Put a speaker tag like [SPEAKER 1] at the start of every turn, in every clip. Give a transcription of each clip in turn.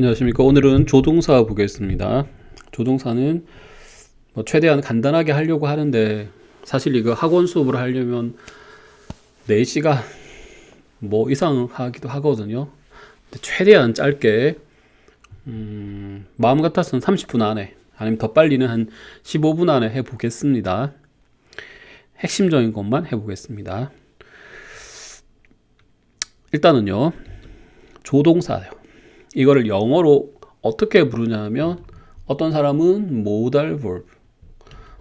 [SPEAKER 1] 안녕하십니까. 오늘은 조동사 보겠습니다. 조동사는 최대한 간단하게 하려고 하는데 사실 이거 학원 수업을 하려면 4시간 이상 하기도 하거든요. 근데 최대한 짧게 마음 같아서는 30분 안에 아니면 더 빨리는 한 15분 안에 해보겠습니다. 핵심적인 것만 해보겠습니다. 일단은요, 조동사요. 이거를 영어로 어떻게 부르냐면 어떤 사람은 modal verb,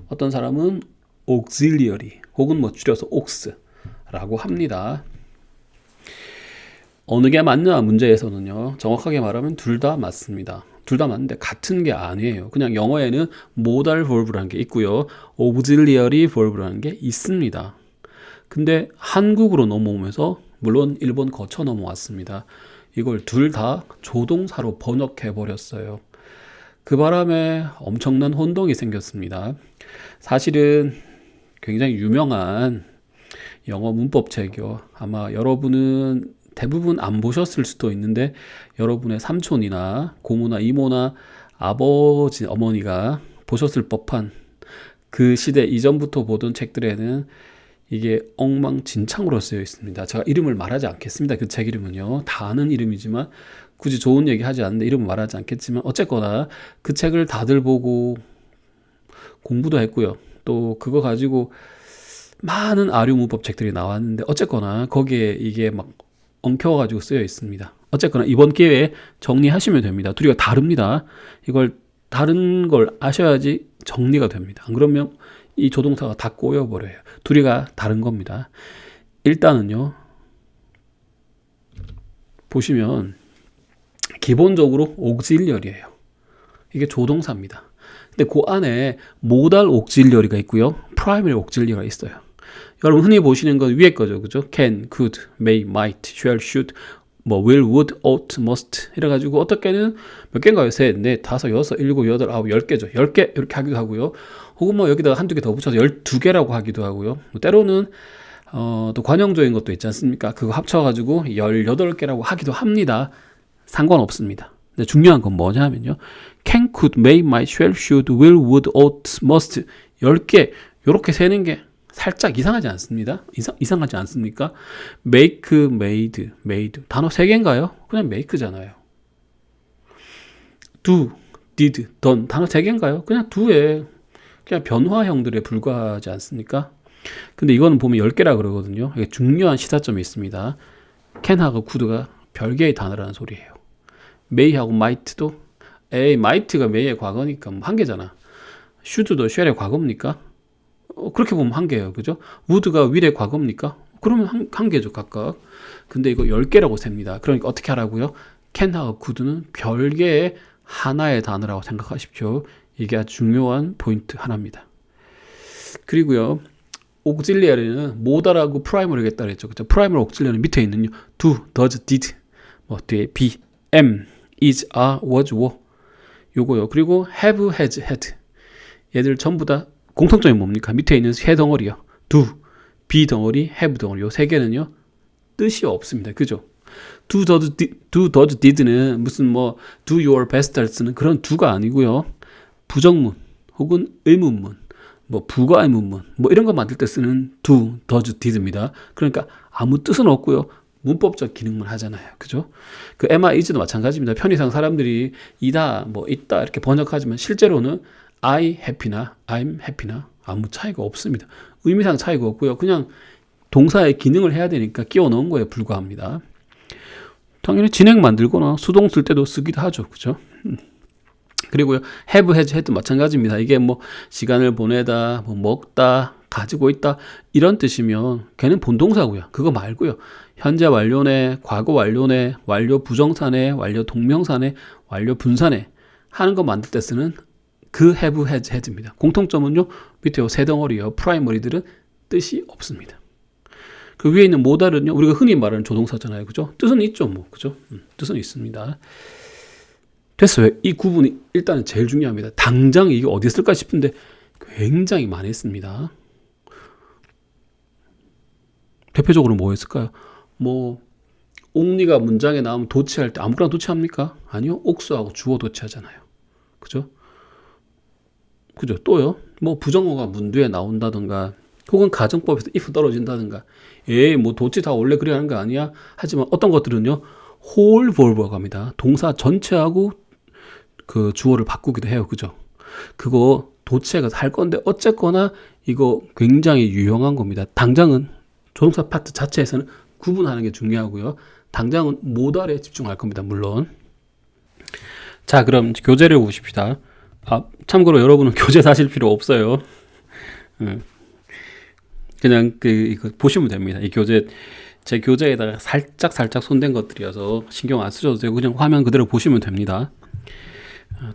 [SPEAKER 1] 어떤 사람은 auxiliary 혹은 줄여서 aux라고 합니다. 어느 게 맞냐 문제에서는요, 정확하게 말하면 둘 다 맞습니다. 둘 다 맞는데 같은 게 아니에요. 그냥 영어에는 modal verb라는 게 있고요, auxiliary verb라는 게 있습니다. 근데 한국으로 넘어오면서 물론 일본 거쳐 넘어왔습니다. 이걸 둘 다 조동사로 번역해 버렸어요. 그 바람에 엄청난 혼동이 생겼습니다. 사실은 굉장히 유명한 영어 문법책이요. 아마 여러분은 대부분 안 보셨을 수도 있는데 여러분의 삼촌이나 고모나 이모나 아버지, 어머니가 보셨을 법한 그 시대 이전부터 보던 책들에는 이게 엉망진창으로 쓰여 있습니다. 제가 이름을 말하지 않겠습니다. 그 책 이름은요. 다 아는 이름이지만 굳이 좋은 얘기 하지 않는데 이름을 말하지 않겠지만 어쨌거나 그 책을 다들 보고 공부도 했고요. 또 그거 가지고 많은 아류 문법 책들이 나왔는데 어쨌거나 거기에 이게 막 엉켜가지고 쓰여 있습니다. 어쨌거나 이번 기회에 정리하시면 됩니다. 둘이가 다릅니다. 이걸 다른 걸 아셔야지 정리가 됩니다. 안 그러면 이 조동사가 다 꼬여버려요. 둘이가 다른 겁니다. 일단은요, 보시면 기본적으로 auxiliary예요. 이게 조동사입니다. 근데 그 안에 modal auxiliary가 있고요, primary auxiliary가 있어요. 여러분 흔히 보시는 건 위에 거죠, 그죠? can, could, may, might, shall, should, will, would, ought, must 이래가지고 어떻게는 몇 개인가요? 셋, 넷, 다섯, 여섯, 일곱, 여덟, 아홉, 10개죠. 10개 이렇게 하기도 하고요. 혹은 여기다가 한두 개 더 붙여서 12개라고 하기도 하고요. 때로는 또 관용적인 것도 있지 않습니까? 그거 합쳐가지고 18개라고 하기도 합니다. 상관없습니다. 근데 중요한 건 뭐냐면요, can, could, may, might, shall, should, will, would, ought, must 10개 이렇게 세는 게 살짝 이상하지 않습니다. 이상하지 않습니까? make, made 단어 3개인가요? 그냥 make잖아요. do, did, done 단어 3개인가요? 그냥 do에 그냥 변화형들에 불과하지 않습니까? 근데 이거는 보면 10개라 그러거든요. 이게 중요한 시사점이 있습니다. can하고 could가 별개의 단어라는 소리예요. may하고 might도 might가 may의 과거니까 한 개잖아. should도 shall의 과거입니까? 그렇게 보면 한 개예요. 그죠? would가 will의 과거입니까? 그러면 한 개죠, 각각. 근데 이거 10개라고 셉니다. 그러니까 어떻게 하라고요? can하고 could는 별개의 하나의 단어라고 생각하십시오. 이게 아주 중요한 포인트 하나입니다. 그리고요, auxiliary는 modal하고 primary가 있다 그랬죠. 그죠? primary auxiliary는 밑에 있는 do, does, did, 뒤에 be, am, is, are, was, were 요거요. 그리고 have, has, had 얘들 전부 다 공통점이 뭡니까? 밑에 있는 세 덩어리요. do, be 덩어리, have 덩어리 요 세 개는요, 뜻이 없습니다. 그죠? do, does, did는 무슨 do your best를 쓰는 그런 do가 아니고요. 부정문 혹은 의문문, 부가의문문 이런 거 만들 때 쓰는 do, does, did입니다. 그러니까 아무 뜻은 없고요. 문법적 기능만 하잖아요. 그죠? 그 am, is도 마찬가지입니다. 편의상 사람들이 이다, 있다 이렇게 번역하지만 실제로는 I happy나 I'm happy나 아무 차이가 없습니다. 의미상 차이가 없고요. 그냥 동사의 기능을 해야 되니까 끼워 넣은 거에 불과합니다. 당연히 진행 만들거나 수동 쓸 때도 쓰기도 하죠. 그죠? 그리고요, have, has, had 마찬가지입니다. 이게 시간을 보내다, 먹다, 가지고 있다 이런 뜻이면 걔는 본동사고요. 그거 말고요, 현재 완료네, 과거 완료네, 완료 부정사네, 완료 동명사네, 완료 분사네 하는 거 만들 때 쓰는 그 have, has, had입니다. 공통점은요, 밑에 세 덩어리요, 프라이머리들은 뜻이 없습니다. 그 위에 있는 modal은요, 우리가 흔히 말하는 조동사잖아요. 그죠? 뜻은 있죠, 그죠? 뜻은 있습니다. 됐어요. 이 구분이 일단은 제일 중요합니다. 당장 이게 어디 있을까 싶은데 굉장히 많이 있습니다. 대표적으로 뭐 있을까요? 옥리가 문장에 나오면 도치할 때 아무거나 도치합니까? 아니요. 옥수하고 주어 도치하잖아요. 그죠? 그죠? 또요. 뭐 부정어가 문두에 나온다든가 혹은 가정법에서 if 떨어진다든가 뭐 도치 다 원래 그래야 하는 거 아니야? 하지만 어떤 것들은요. whole verb라고 합니다. 동사 전체하고 그 주어를 바꾸기도 해요. 그죠? 그거 도치해가 할 건데 어쨌거나 이거 굉장히 유용한 겁니다. 당장은 조동사 파트 자체에서는 구분하는 게 중요하고요. 당장은 모달에 집중할 겁니다. 물론. 자, 그럼 교재를 보십시다. 참고로 여러분은 교재 사실 필요 없어요. 그냥 이거 보시면 됩니다. 이 교재 제 교재에다가 살짝 손댄 것들이어서 신경 안 쓰셔도 되고 그냥 화면 그대로 보시면 됩니다.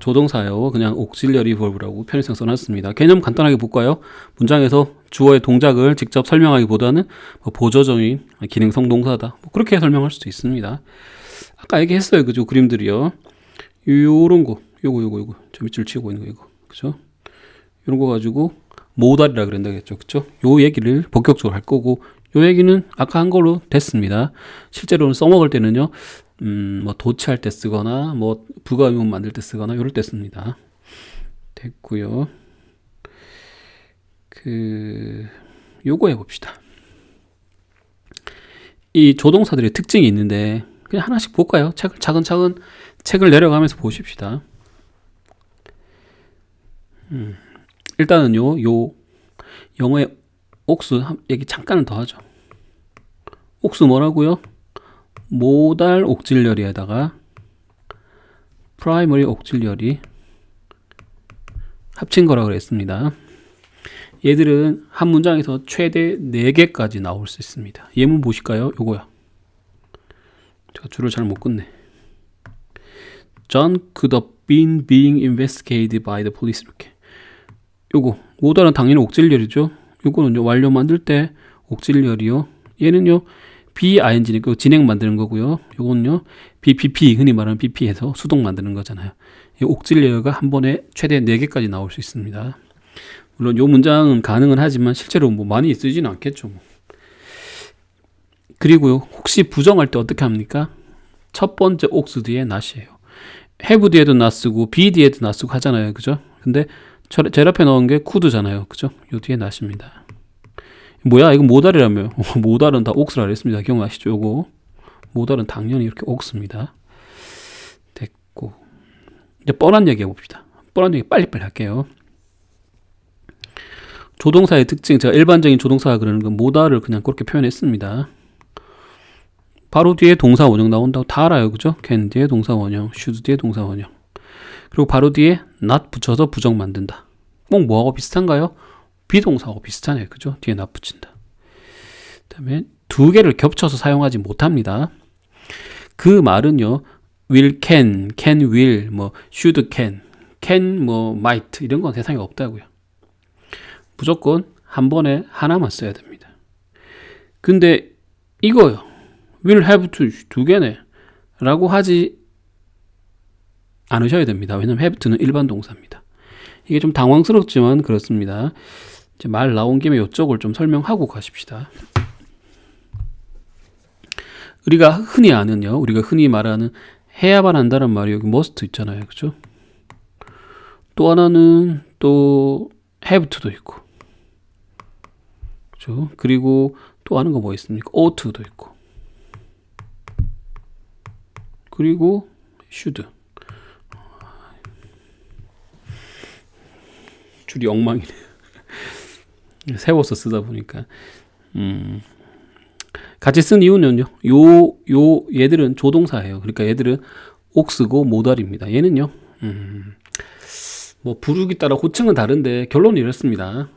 [SPEAKER 1] 조동사요. 그냥 auxiliary verb라고 편의성 써놨습니다. 개념 간단하게 볼까요? 문장에서 주어의 동작을 직접 설명하기보다는 보조적인 기능성 동사다. 그렇게 설명할 수도 있습니다. 아까 얘기했어요. 그죠? 그림들이요. 요런 거. 요거. 저 밑줄 치고 있는 거 이거. 그죠? 요런 거 가지고 모달이라 그랬다겠죠. 그죠? 요 얘기를 본격적으로 할 거고 요 얘기는 아까 한 걸로 됐습니다. 실제로는 써먹을 때는요. 뭐 도치할 때 쓰거나 뭐 부가의문 만들 때 쓰거나 이럴 때 씁니다. 됐고요. 요거 해봅시다. 이 조동사들의 특징이 있는데 그냥 하나씩 볼까요? 차근차근 책을 내려가면서 보십시다. 일단은요, 요 영어의 옥수 얘기 잠깐은 더 하죠. 옥수 뭐라고요? 모달 옥질러리에다가 프라이머리 옥질러리 합친 거라고 그랬습니다. 얘들은 한 문장에서 최대 4개까지 나올 수 있습니다. 예문 보실까요? 요거야. 제가 줄을 잘 못 긋네. John could have been being investigated by the police. 이렇게. 요거 모달은 당연히 옥질러리죠. 요거는요 완료 만들 때 옥질러리요. 얘는요 BING니까 진행 만드는 거고요. 요건요 BPP 흔히 말하는 BP에서 수동 만드는 거잖아요. 이 옥질러리가 한 번에 최대 4개까지 나올 수 있습니다. 물론 요 문장은 가능은 하지만 실제로 뭐 많이 쓰지는 않겠죠. 그리고요 혹시 부정할 때 어떻게 합니까? 첫 번째 옥스 뒤에 not이에요. have 뒤에도 not 쓰고 be 뒤에도 not 쓰고 하잖아요. 그죠? 근데 제일 앞에 넣은 게 could잖아요. 그죠? 요 뒤에 not입니다. 뭐야? 이거 모달이라며. 모달은 다 옥스라 그랬습니다. 기억나시죠? 요거 모달은 당연히 이렇게 옥스입니다. 됐고 이제 뻔한 얘기 해봅시다. 뻔한 얘기 빨리빨리 할게요. 조동사의 특징, 제가 일반적인 조동사가 그러는 건 모달을 그냥 그렇게 표현했습니다. 바로 뒤에 동사 원형 나온다고 다 알아요. 그죠? can 뒤에 동사 원형, should 뒤에 동사 원형. 그리고 바로 뒤에 not 붙여서 부정 만든다. 꼭 뭐하고 비슷한가요? 비동사하고 비슷하네요. 그죠? 뒤에 not 붙인다. 그 다음에 2개를 겹쳐서 사용하지 못합니다. 그 말은요. will can will, 뭐 should can 뭐 might 이런 건 세상에 없다고요. 무조건 한 번에 하나만 써야 됩니다. 근데 이거요. will have to 2개네 라고 하지 않으셔야 됩니다. 왜냐면 have to는 일반 동사입니다. 이게 좀 당황스럽지만 그렇습니다. 이제 말 나온 김에 이쪽을 좀 설명하고 가십시다. 우리가 흔히 말하는 해야만 한다는 말이 여기 must 있잖아요. 그죠? 또 하나는 또 have to도 있고. 그죠? 그리고 또 하는 거 뭐 있습니까? ought to도 있고. 그리고 should. 줄이 엉망이네. 세워서 쓰다 보니까. 같이 쓴 이유는요. 얘들은 조동사예요. 그러니까 얘들은 옥스고 모달입니다. 얘는요. 뭐 부르기 따라 호칭은 다른데 결론이 이렇습니다.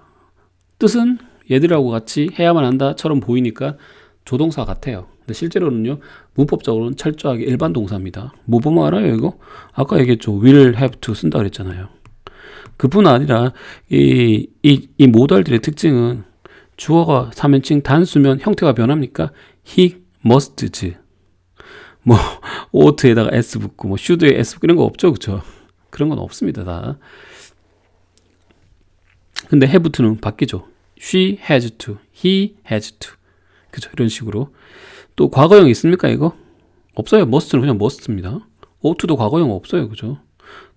[SPEAKER 1] 뜻은 얘들하고 같이 해야만 한다처럼 보이니까 조동사 같아요. 근데 실제로는요. 문법적으로는 철저하게 일반 동사입니다. 뭐 보면 알아요, 이거? 아까 얘기했죠. will have to 쓴다 그랬잖아요. 그뿐 아니라 이 모달들의 특징은 주어가 3인칭 단수면 형태가 변합니까? he, must지. 뭐 ought에다가 s 붙고 뭐 should에 s 붙고 이런 거 없죠, 그렇죠? 그런 건 없습니다, 다. 근데 have to는 바뀌죠. she has to, he has to. 그죠? 이런 식으로. 또 과거형 있습니까, 이거? 없어요. must는 그냥 must입니다. ought to도 과거형 없어요. 그죠?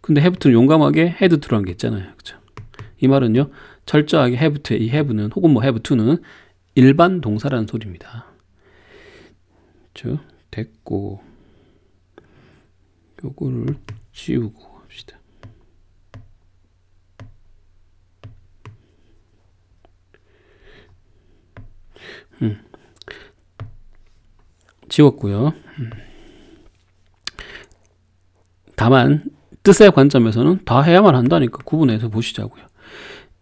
[SPEAKER 1] 근데 have to는 용감하게 had to라는 게 있잖아요. 그죠? 이 말은요, 철저하게 have to의 이 have는 혹은 뭐 have to는 일반 동사라는 소리입니다. 그죠? 됐고, 요거를 지우고 합시다. 지웠고요. 다만 뜻의 관점에서는 다 해야만 한다니까 구분해서 보시자고요.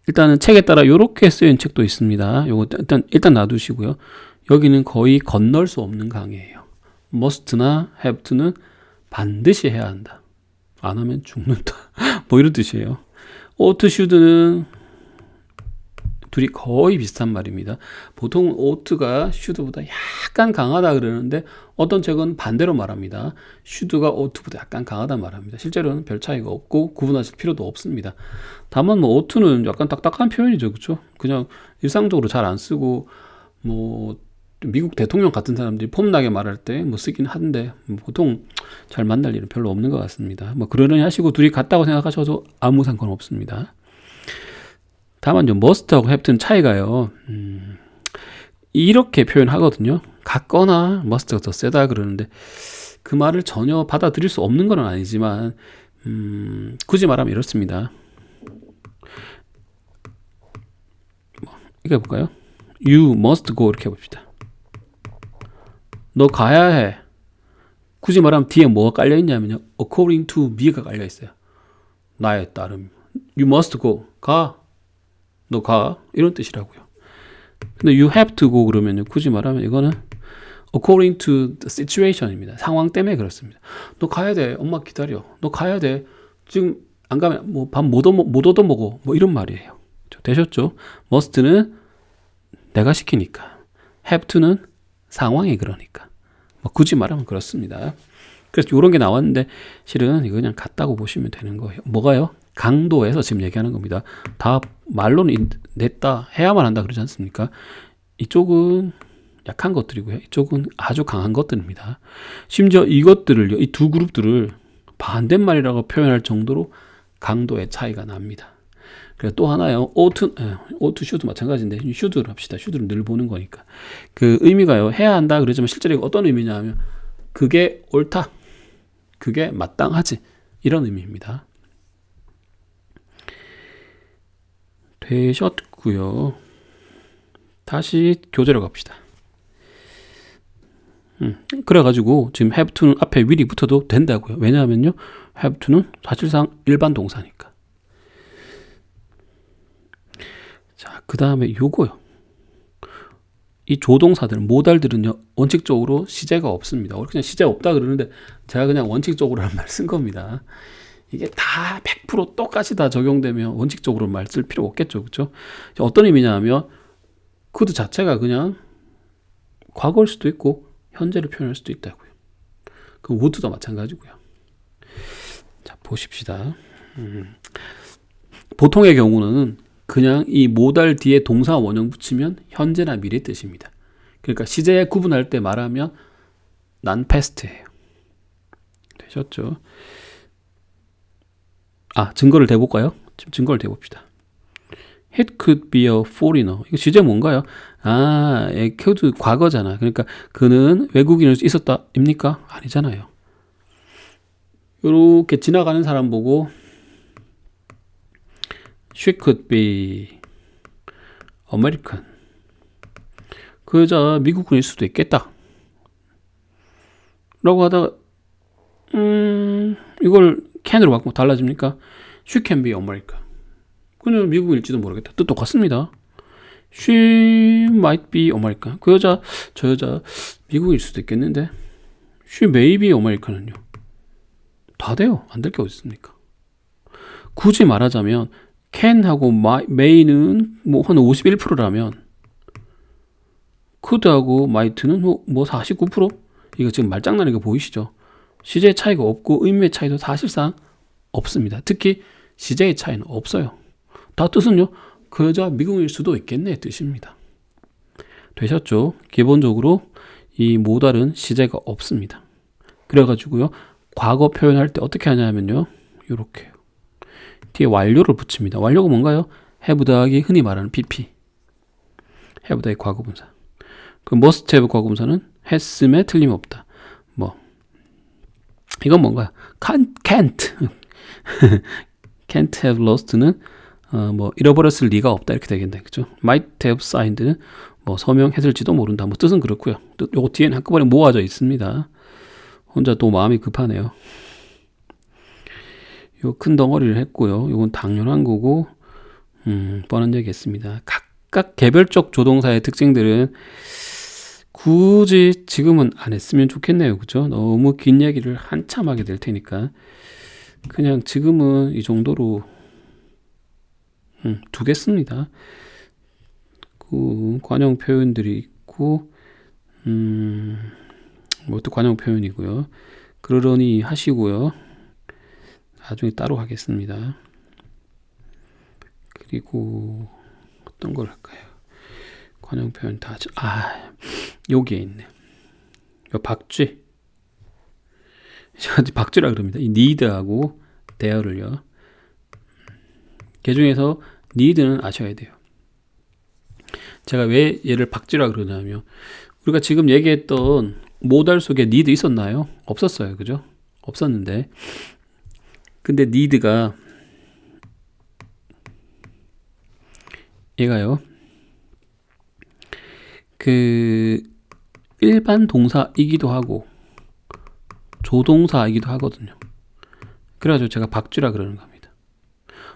[SPEAKER 1] 일단은 책에 따라 이렇게 쓰인 책도 있습니다. 요거 일단 놔두시고요. 여기는 거의 건널 수 없는 강의예요. must나 have to는 반드시 해야 한다. 안 하면 죽는다. 뭐 이런 뜻이에요. ought, should는 둘이 거의 비슷한 말입니다. 보통 ought가 should보다 약간 강하다 그러는데 어떤 책은 반대로 말합니다. should가 ought보다 약간 강하다 말합니다. 실제로는 별 차이가 없고 구분하실 필요도 없습니다. 다만 뭐 ought는 약간 딱딱한 표현이죠, 그렇죠? 그냥 일상적으로 잘 안 쓰고 뭐 미국 대통령 같은 사람들이 폼나게 말할 때 뭐 쓰긴 한데 보통 잘 만날 일은 별로 없는 것 같습니다. 뭐 그러려니 하시고 둘이 같다고 생각하셔도 아무 상관없습니다. 다만 좀 must하고 have는 차이가요. 이렇게 표현하거든요. 같거나 must가 더 세다 그러는데 그 말을 전혀 받아들일 수 없는 건 아니지만 굳이 말하면 이렇습니다. 이거 해볼까요? You must go 이렇게 해봅시다. 너 가야 해. 굳이 말하면 뒤에 뭐가 깔려있냐면요. according to me가 깔려있어요. 나에 따름. You must go. 가. 너 가. 이런 뜻이라고요. 근데 you have to go 그러면요. 굳이 말하면 이거는 according to the situation입니다. 상황 때문에 그렇습니다. 너 가야 돼. 엄마 기다려. 너 가야 돼. 지금 안 가면 뭐 밥 못 얻어먹어. 뭐 이런 말이에요. 되셨죠? must는 내가 시키니까. have to는 상황이 그러니까. 뭐 굳이 말하면 그렇습니다. 그래서 이런 게 나왔는데 실은 이거 그냥 같다고 보시면 되는 거예요. 뭐가요? 강도에서 지금 얘기하는 겁니다. 다 말로는 냈다 해야만 한다 그러지 않습니까? 이쪽은 약한 것들이고요. 이쪽은 아주 강한 것들입니다. 심지어 이것들을요, 이 두 그룹들을 반대말이라고 표현할 정도로 강도의 차이가 납니다. 그래서 또 하나요. ought, should 마찬가지인데 should를 합시다. should를 늘 보는 거니까. 그 의미가요. 해야 한다 그러지만 실제로 어떤 의미냐 하면 그게 옳다. 그게 마땅하지. 이런 의미입니다. 되셨고요. 다시 교재로 갑시다. 그래가지고 지금 have to는 앞에 will이 붙어도 된다고요. 왜냐하면요. have to는 사실상 일반 동사니까. 자, 그 다음에 요거요. 이 조동사들, 모달들은요, 원칙적으로 시제가 없습니다. 그냥 시제 없다 그러는데 제가 그냥 원칙적으로 한 말 쓴 겁니다. 이게 다 100% 똑같이 다 적용되면 원칙적으로 말 쓸 필요 없겠죠. 그렇죠? 어떤 의미냐 하면 could 자체가 그냥 과거일 수도 있고 현재를 표현할 수도 있다고요. 그럼 would도 마찬가지고요. 자, 보십시다. 보통의 경우는 그냥 이 모달 뒤에 동사 원형 붙이면 현재나 미래 뜻입니다. 그러니까 시제 구분할 때 말하면 난 past예요. 되셨죠? 아, 증거를 대볼까요? 지금 증거를 대봅시다. It could be a foreigner. 이거 시제 뭔가요? 아, it could 과거잖아. 그러니까 그는 외국인일 수 있었다입니까? 아니잖아요. 이렇게 지나가는 사람 보고 She could be American. 그 여자 미국인일 수도 있겠다. 라고 하다가 이걸 can으로 바꾸면 달라집니까? She can be American. 그는 미국인일지도 모르겠다. 뜻 똑같습니다. She might be American. 그 여자, 저 여자 미국인일 수도 있겠는데 She may be American은요. 다 돼요. 안 될 게 어디 있습니까? 굳이 말하자면 can하고 may는 뭐 한 51%라면 could하고 might는 뭐 49%? 이거 지금 말장난인 거 보이시죠? 시제의 차이가 없고 의미의 차이도 사실상 없습니다. 특히 시제의 차이는 없어요. 다 뜻은요. 그 여자 미국인일 수도 있겠네 뜻입니다. 되셨죠? 기본적으로 이 모달은 시제가 없습니다. 그래가지고요. 과거 표현할 때 어떻게 하냐면요. 요렇게요. 뒤에 완료를 붙입니다. 완료가 뭔가요? have 더하기 흔히 말하는 pp. have 더하기 과거분사. 그 must have 과거분사는 했음에 틀림없다. 뭐 이건 뭔가요? can't can't have lost는 뭐 잃어버렸을 리가 없다 이렇게 되겠네. 그죠? might have signed는 뭐 서명했을지도 모른다. 뭐 뜻은 그렇고요. 요거 뒤에는 한꺼번에 모아져 있습니다. 혼자 또 마음이 급하네요. 요 큰 덩어리를 했고요. 요건 당연한 거고 뻔한 얘기 했습니다. 각각 개별적 조동사의 특징들은 굳이 지금은 안 했으면 좋겠네요. 그죠? 너무 긴 얘기를 한참 하게 될 테니까 그냥 지금은 이 정도로 두겠습니다. 그 관용 표현들이 있고 뭐또 관용 표현이고요. 그러려니 하시고요. 나중에 따로 하겠습니다. 그리고 어떤 걸 할까요? 관용 표현 다 여기에 있네. 요 박쥐. 박쥐라 그럽니다. 이 need하고 there를요. 그 중에서 need는 아셔야 돼요. 제가 왜 얘를 박쥐라 그러냐면 우리가 지금 얘기했던 모달 속에 need 있었나요? 없었어요. 그죠? 없었는데 근데 need가 얘가요. 그 일반 동사이기도 하고 조동사이기도 하거든요. 그래가지고 제가 박쥐라 그러는 겁니다.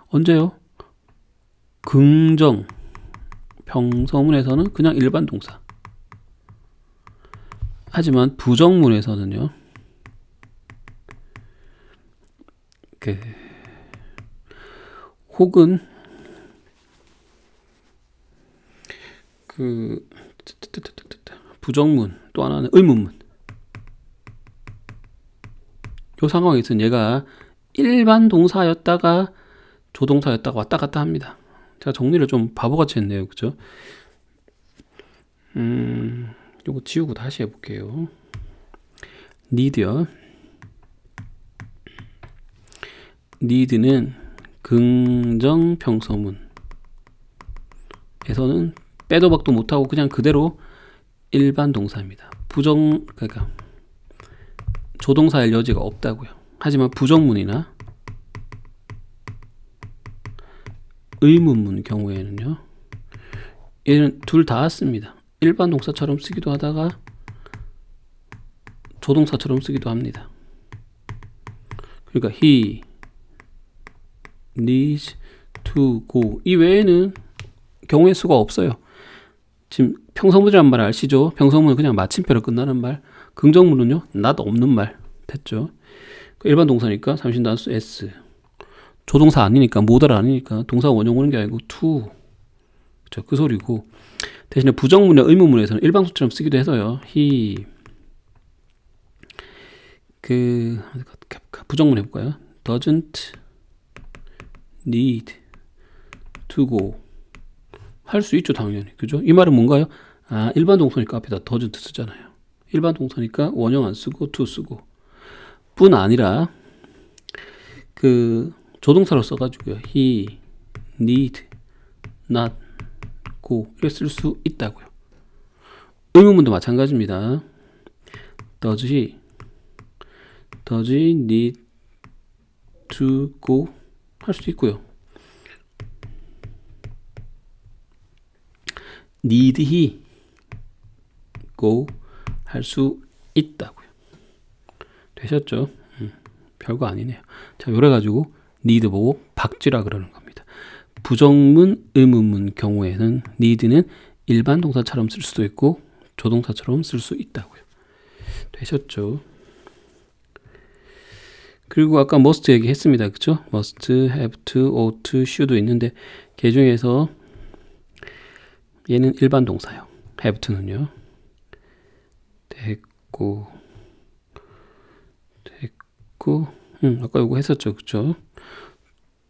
[SPEAKER 1] 언제요? 긍정 평서문에서는 그냥 일반 동사. 하지만 부정문에서는요. 혹은 부정문 또 하나는 의문문. 이 상황에서는 얘가 일반 동사였다가 조동사였다가 왔다 갔다 합니다. 제가 정리를 좀 바보같이 했네요. 그죠? 요거 지우고 다시 해볼게요. need요. need는 긍정 평서문에서는 빼도 박도 못하고 그냥 그대로 일반 동사입니다. 그러니까 조동사일 여지가 없다고요. 하지만 부정문이나 의문문 경우에는요. 얘는 둘 다 씁니다. 일반 동사처럼 쓰기도 하다가 조동사처럼 쓰기도 합니다. 그러니까 he needs to go 이 외에는 경우의 수가 없어요. 지금 평서문이란 말 아시죠? 평서문은 그냥 마침표로 끝나는 말. 긍정문은요. not 없는 말. 됐죠? 일반 동사니까 삼신단수 s. 조동사 아니니까 모달 아니니까 동사 원형 오는 게 아니고 to. 그쵸? 그 소리고 대신에 부정문이나 의문문에서는 일방수처럼 쓰기도 해서요. he 부정문 해볼까요? doesn't need to go 할 수 있죠, 당연히. 그죠? 이 말은 뭔가요? 일반 동사니까 앞에다 doesn't 쓰잖아요. 일반 동사니까 원형 안 쓰고 to 쓰고 뿐 아니라 조동사로 써가지고요. he need not go 이렇게 쓸 수 있다고요. 의문문도 마찬가지입니다. does he need to go 할 수도 있고요. need he go 할 수 있다고요. 되셨죠? 별거 아니네요. 자, 요래가지고 need 보고 박쥐라 그러는 겁니다. 부정문, 의문문 경우에는 need는 일반 동사처럼 쓸 수도 있고 조동사처럼 쓸 수 있다고요. 되셨죠? 그리고 아까 must 얘기했습니다. 그쵸? must, have to, ought to, should 있는데 그 중에서 얘는 일반 동사요. have to는요. 됐고 아까 이거 했었죠. 그쵸?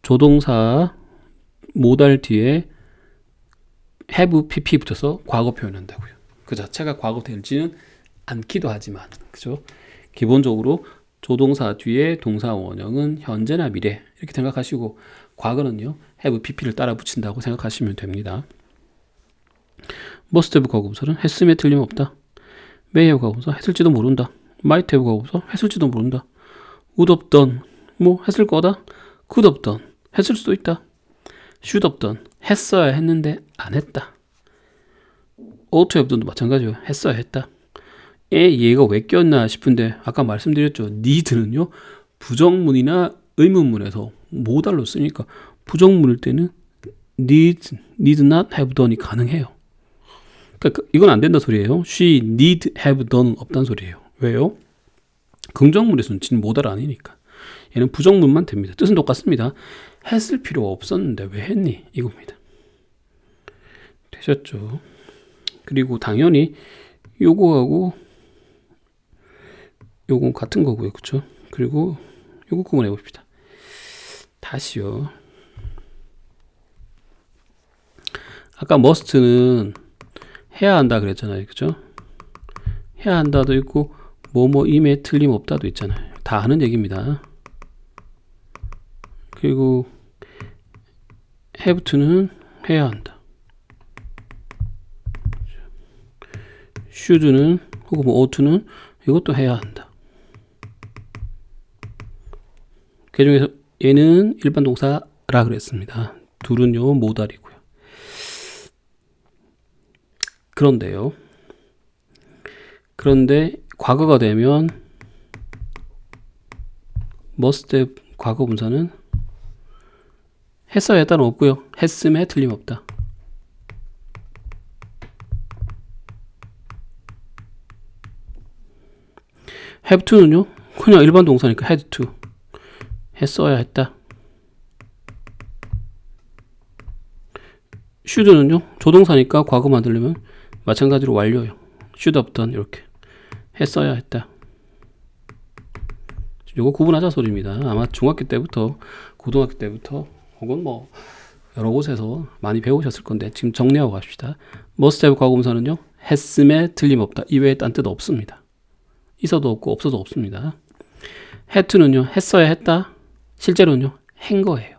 [SPEAKER 1] 조동사 모달 뒤에 have, pp 붙여서 과거 표현한다고요. 그 자체가 과거 되지는 않기도 하지만 그죠? 기본적으로 조동사 뒤에 동사 원형은 현재나 미래 이렇게 생각하시고 과거는요 have pp를 따라 붙인다고 생각하시면 됩니다. must have 과거분사는 했음에 틀림없다. may have 과거분사 했을지도 모른다. might have 과거분사 했을지도 모른다. would have done 뭐 했을 거다. could have done 했을 수도 있다. should have done 했어야 했는데 안 했다. ought to have done도 마찬가지예요. 했어야 했다. 얘가 왜 꼈나 싶은데 아까 말씀드렸죠. need는요 부정문이나 의문문에서 모달로 쓰니까 부정문일 때는 need not have done이 가능해요. 그러니까 이건 안 된다 소리예요. she need have done은 없단 소리예요. 왜요? 긍정문에서는 진 모달 아니니까. 얘는 부정문만 됩니다. 뜻은 똑같습니다. 했을 필요 없었는데 왜 했니? 이겁니다. 되셨죠? 그리고 당연히 요거하고 요건 같은 거고요. 그쵸? 그리고 요거 구분해 봅시다. 다시요. 아까 must는 해야 한다 그랬잖아요. 그죠? 해야 한다도 있고 뭐뭐임에 틀림없다도 있잖아요. 다 하는 얘기입니다. 그리고 have to는 해야 한다. should는 혹은 뭐 ought to는 이것도 해야 한다. 그 중에서 얘는 일반 동사라 그랬습니다. 둘은요 모달이고요. 그런데 과거가 되면 must have 과거 분사는 했어야 했다는 없고요. 했음에 틀림없다. have to는요 그냥 일반 동사니까 had to 했어야 했다. should는요 조동사니까 과거 만들려면 마찬가지로 완료요. should have done 이렇게 했어야 했다. 요거 구분하자 소리입니다. 아마 중학교 때부터 고등학교 때부터 혹은 뭐 여러 곳에서 많이 배우셨을 건데 지금 정리하고 갑시다. must have 과거분사는요 했음에 틀림없다. 이외에 딴 뜻 없습니다. 있어도 없고 없어도 없습니다. had to는요 했어야 했다. 실제로는요 한 거예요.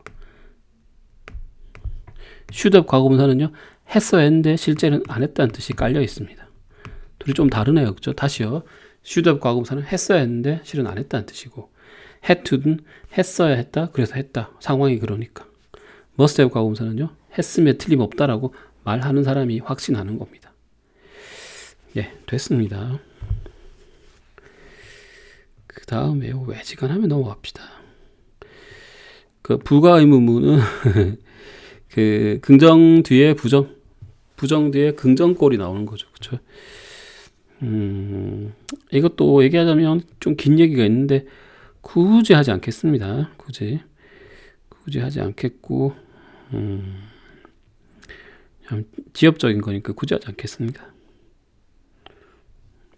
[SPEAKER 1] should have 과거분사는요 했어야 했는데 실제는 안 했다는 뜻이 깔려 있습니다. 둘이 좀 다르네요. 그죠? 다시요. should have 과거분사는 했어야 했는데 실은 안 했다는 뜻이고 had to는 했어야 했다. 그래서 했다. 상황이 그러니까. must have 과거분사는요 했음에 틀림없다라고 말하는 사람이 확신하는 겁니다. 예, 됐습니다. 그 다음에요. 외지간하면 넘어갑시다. 그 부가의문문은 그 긍정 뒤에 부정 뒤에 긍정꼴이 나오는 거죠. 그쵸? 이것도 얘기하자면 좀 긴 얘기가 있는데 굳이 하지 않겠습니다. 굳이 하지 않겠고 지엽적인 거니까 굳이 하지 않겠습니다.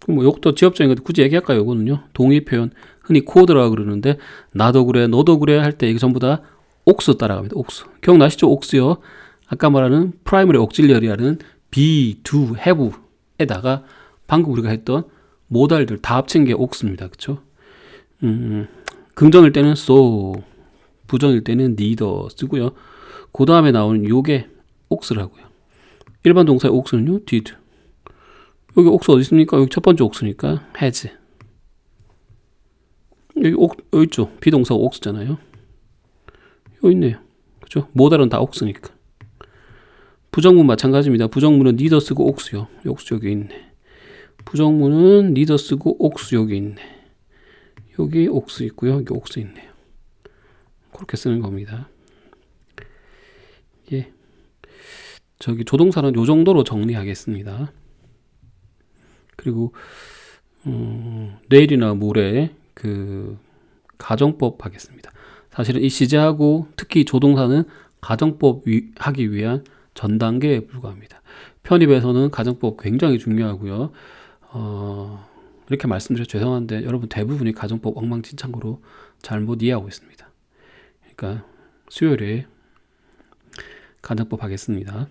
[SPEAKER 1] 뭐 요것도 지엽적인 것도 굳이 얘기할까요? 요거는요 동의 표현 흔히 코드라고 그러는데 나도 그래 너도 그래 할 때 이게 전부 다 옥수 따라갑니다. 옥수 기억나시죠? 옥수요 아까 말하는 프라이머리 옥질리어리라는 be, do, have에다가 방금 우리가 했던 모달들 다 합친 게 옥수입니다. 그쵸? 긍정일 때는 so, 부정일 때는 neither 쓰고요. 그 다음에 나오는 요게 옥수라고요. 일반 동사의 옥수는요 did. 여기 옥수 어디 있습니까? 여기 첫 번째 옥수니까 has. 여기 여기 있죠. 비동사가 옥수잖아요. 여기 있네요. 그죠? 모달은 다 옥수니까. 부정문 마찬가지입니다. 부정문은 neither 쓰고 옥수요. 옥수 여기 있네. 부정문은 neither 쓰고 옥수 여기 있네. 여기 옥수 있고요. 여기 옥수 있네요. 그렇게 쓰는 겁니다. 예. 저기 조동사는 요 정도로 정리하겠습니다. 그리고 내일이나 모레 그 가정법 하겠습니다. 사실은 이 시제하고 특히 조동사는 가정법 하기 위한 전 단계에 불과합니다. 편입에서는 가정법 굉장히 중요하고요. 이렇게 말씀드려 죄송한데 여러분 대부분이 가정법 엉망진창으로 잘못 이해하고 있습니다. 그러니까 수요일에 가정법 하겠습니다.